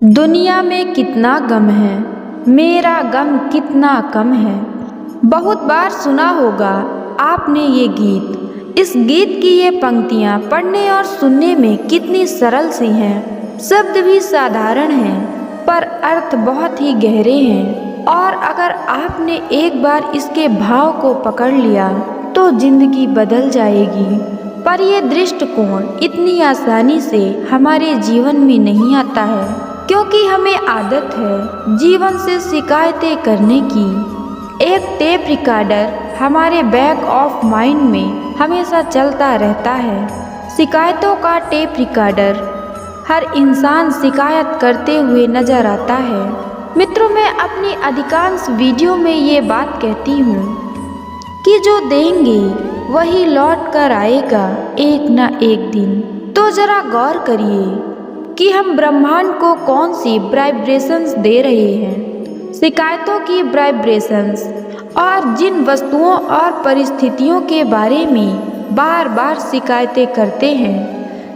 दुनिया में कितना गम है, मेरा गम कितना कम है। बहुत बार सुना होगा आपने ये गीत। इस गीत की ये पंक्तियाँ पढ़ने और सुनने में कितनी सरल सी हैं। शब्द भी साधारण हैं पर अर्थ बहुत ही गहरे हैं। और अगर आपने एक बार इसके भाव को पकड़ लिया तो जिंदगी बदल जाएगी। पर ये दृष्टिकोण इतनी आसानी से हमारे जीवन में नहीं आता है, क्योंकि हमें आदत है जीवन से शिकायतें करने की। एक टेप रिकॉर्डर हमारे बैक ऑफ माइंड में हमेशा चलता रहता है। शिकायतों का टेप रिकॉर्डर हर इंसान शिकायत करते हुए नजर आता है। मित्रों, मैं अपनी अधिकांश वीडियो में ये बात कहती हूँ कि जो देंगे वही लौट कर आएगा एक न एक दिन। तो जरा गौर करिए कि हम ब्रह्मांड को कौन सी वाइब्रेशंस दे रहे हैं। शिकायतों की वाइब्रेशंस, और जिन वस्तुओं और परिस्थितियों के बारे में बार बार शिकायतें करते हैं,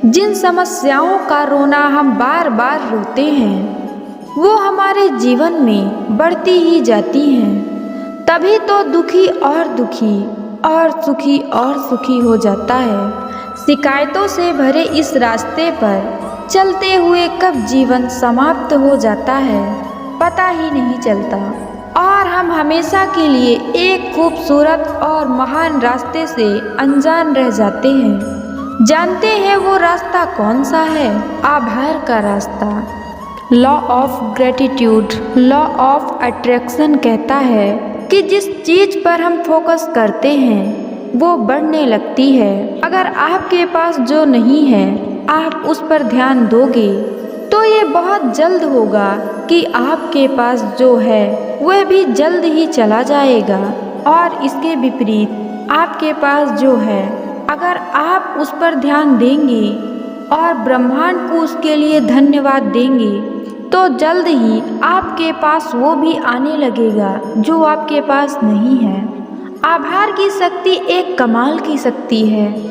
जिन समस्याओं का रोना हम बार बार रोते हैं, वो हमारे जीवन में बढ़ती ही जाती हैं। तभी तो दुखी और दुखी और सुखी और सुखी हो जाता है। शिकायतों से भरे इस रास्ते पर चलते हुए कब जीवन समाप्त हो जाता है पता ही नहीं चलता, और हम हमेशा के लिए एक खूबसूरत और महान रास्ते से अनजान रह जाते हैं। जानते हैं वो रास्ता कौन सा है? आभार का रास्ता। Law of gratitude, law of attraction कहता है कि जिस चीज पर हम फोकस करते हैं वो बढ़ने लगती है। अगर आपके पास जो नहीं है आप उस पर ध्यान दोगे तो ये बहुत जल्द होगा कि आपके पास जो है वह भी जल्द ही चला जाएगा। और इसके विपरीत आपके पास जो है, अगर आप उस पर ध्यान देंगे और ब्रह्मांड को उसके लिए धन्यवाद देंगे तो जल्द ही आपके पास वो भी आने लगेगा जो आपके पास नहीं है। आभार की शक्ति एक कमाल की शक्ति है।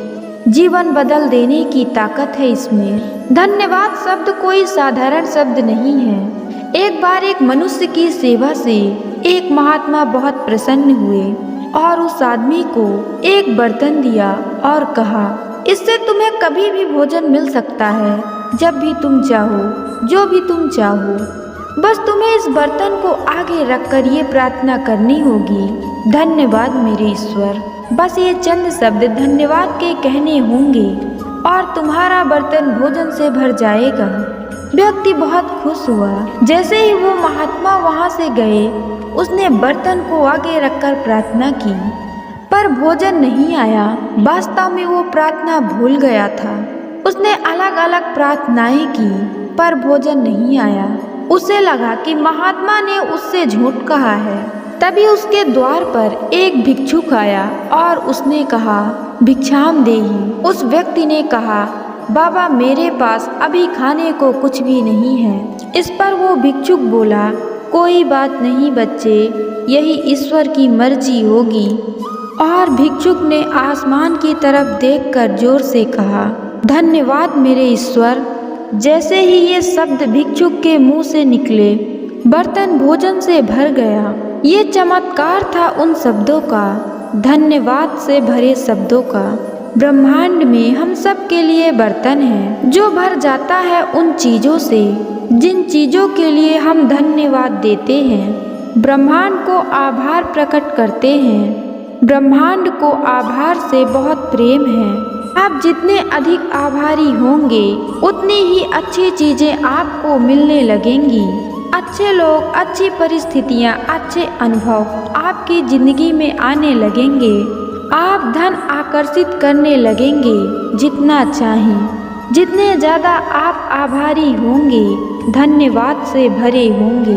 जीवन बदल देने की ताकत है इसमें। धन्यवाद शब्द कोई साधारण शब्द नहीं है। एक बार एक मनुष्य की सेवा से एक महात्मा बहुत प्रसन्न हुए और उस आदमी को एक बर्तन दिया और कहा, इससे तुम्हें कभी भी भोजन मिल सकता है, जब भी तुम चाहो, जो भी तुम चाहो। बस तुम्हें इस बर्तन को आगे रखकर ये प्रार्थना करनी होगी, धन्यवाद मेरे ईश्वर। बस ये चंद शब्द धन्यवाद के कहने होंगे और तुम्हारा बर्तन भोजन से भर जाएगा। व्यक्ति बहुत खुश हुआ। जैसे ही वो महात्मा वहाँ से गए, उसने बर्तन को आगे रखकर प्रार्थना की, पर भोजन नहीं आया। वास्तव में वो प्रार्थना भूल गया था। उसने अलग अलग प्रार्थनाएं की पर भोजन नहीं आया। उसे लगा कि महात्मा ने उससे झूठ कहा है। तभी उसके द्वार पर एक भिक्षुक आया और उसने कहा, भिक्षाम देहि। उस व्यक्ति ने कहा, बाबा मेरे पास अभी खाने को कुछ भी नहीं है। इस पर वो भिक्षुक बोला, कोई बात नहीं बच्चे, यही ईश्वर की मर्जी होगी। और भिक्षुक ने आसमान की तरफ देखकर जोर से कहा, धन्यवाद मेरे ईश्वर। जैसे ही ये शब्द भिक्षुक के मुंह से निकले, बर्तन भोजन से भर गया। ये चमत्कार था उन शब्दों का, धन्यवाद से भरे शब्दों का। ब्रह्मांड में हम सब के लिए बर्तन है जो भर जाता है उन चीजों से जिन चीजों के लिए हम धन्यवाद देते हैं, ब्रह्मांड को आभार प्रकट करते हैं। ब्रह्मांड को आभार से बहुत प्रेम है। आप जितने अधिक आभारी होंगे उतनी ही अच्छी चीजें आपको मिलने लगेंगी। अच्छे लोग, अच्छी परिस्थितियाँ, अच्छे अनुभव आपकी जिंदगी में आने लगेंगे। आप धन आकर्षित करने लगेंगे जितना चाहें। जितने ज़्यादा आप आभारी होंगे, धन्यवाद से भरे होंगे,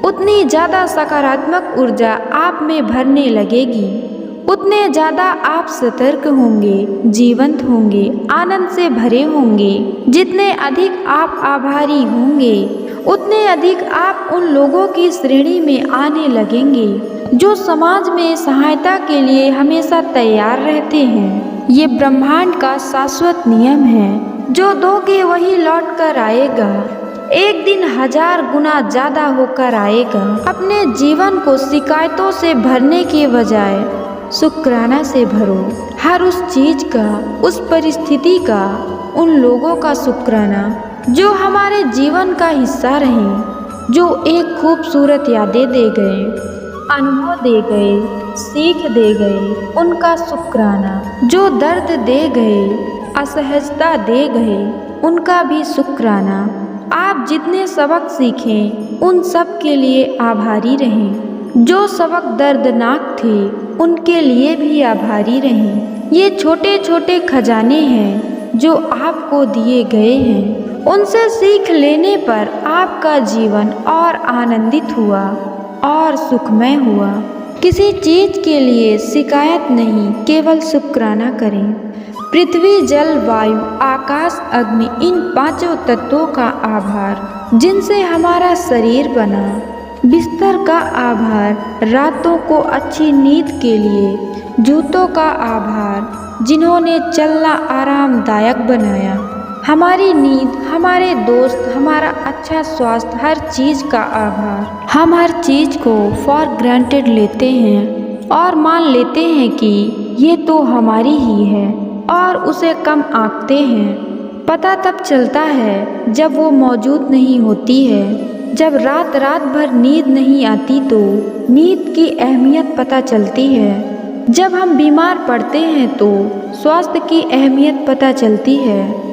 उतनी ज़्यादा सकारात्मक ऊर्जा आप में भरने लगेगी। उतने ज़्यादा आप सतर्क होंगे, जीवंत होंगे, आनंद से भरे होंगे। जितने अधिक आप आभारी होंगे उतने अधिक आप उन लोगों की श्रेणी में आने लगेंगे जो समाज में सहायता के लिए हमेशा तैयार रहते हैं। ये ब्रह्मांड का शाश्वत नियम है, जो दोगे वही लौट कर आएगा। एक दिन 1000 गुना ज्यादा होकर आएगा। अपने जीवन को शिकायतों से भरने के बजाय शुक्राना से भरो। हर उस चीज का, उस परिस्थिति का, उन लोगों का शुक्राना जो हमारे जीवन का हिस्सा रहे, जो एक खूबसूरत यादें दे गए, अनुभव दे गए, सीख दे गए, उनका शुक्राना। जो दर्द दे गए, असहजता दे गए, उनका भी शुक्राना। आप जितने सबक सीखें उन सब के लिए आभारी रहें। जो सबक दर्दनाक थे उनके लिए भी आभारी रहें। ये छोटे छोटे खजाने हैं जो आपको दिए गए हैं। उनसे सीख लेने पर आपका जीवन और आनंदित हुआ और सुखमय हुआ। किसी चीज के लिए शिकायत नहीं, केवल शुक्राना करें। पृथ्वी, जल, वायु, आकाश, अग्नि, इन 5 तत्वों का आभार जिनसे हमारा शरीर बना। बिस्तर का आभार, रातों को अच्छी नींद के लिए। जूतों का आभार जिन्होंने चलना आरामदायक बनाया। हमारी नींद, हमारे दोस्त, हमारा अच्छा स्वास्थ्य, हर चीज का आभार। हम हर चीज को फॉर ग्रांटेड लेते हैं और मान लेते हैं कि ये तो हमारी ही है और उसे कम आंकते हैं। पता तब चलता है जब वो मौजूद नहीं होती है। जब रात रात भर नींद नहीं आती तो नींद की अहमियत पता चलती है। जब हम बीमार पड़ते हैं तो स्वास्थ्य की अहमियत पता चलती है।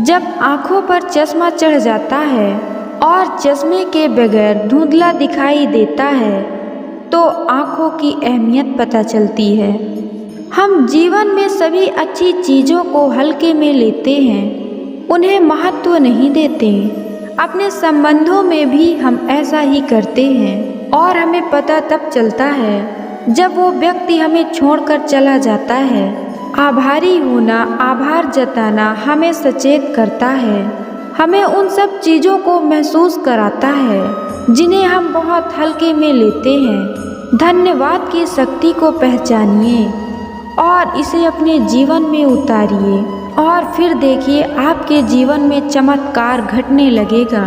जब आँखों पर चश्मा चढ़ जाता है और चश्मे के बगैर धुंधला दिखाई देता है तो आँखों की अहमियत पता चलती है। हम जीवन में सभी अच्छी चीज़ों को हल्के में लेते हैं, उन्हें महत्व नहीं देते। अपने संबंधों में भी हम ऐसा ही करते हैं और हमें पता तब चलता है जब वो व्यक्ति हमें छोड़कर चला जाता है। आभारी होना, आभार जताना हमें सचेत करता है, हमें उन सब चीज़ों को महसूस कराता है जिन्हें हम बहुत हल्के में लेते हैं। धन्यवाद की शक्ति को पहचानिए और इसे अपने जीवन में उतारिए और फिर देखिए आपके जीवन में चमत्कार घटने लगेगा।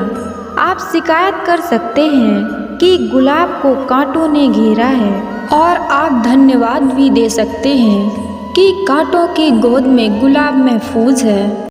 आप शिकायत कर सकते हैं कि गुलाब को कांटों ने घेरा है और आप धन्यवाद भी दे सकते हैं कि कांटों की गोद में गुलाब महफूज है।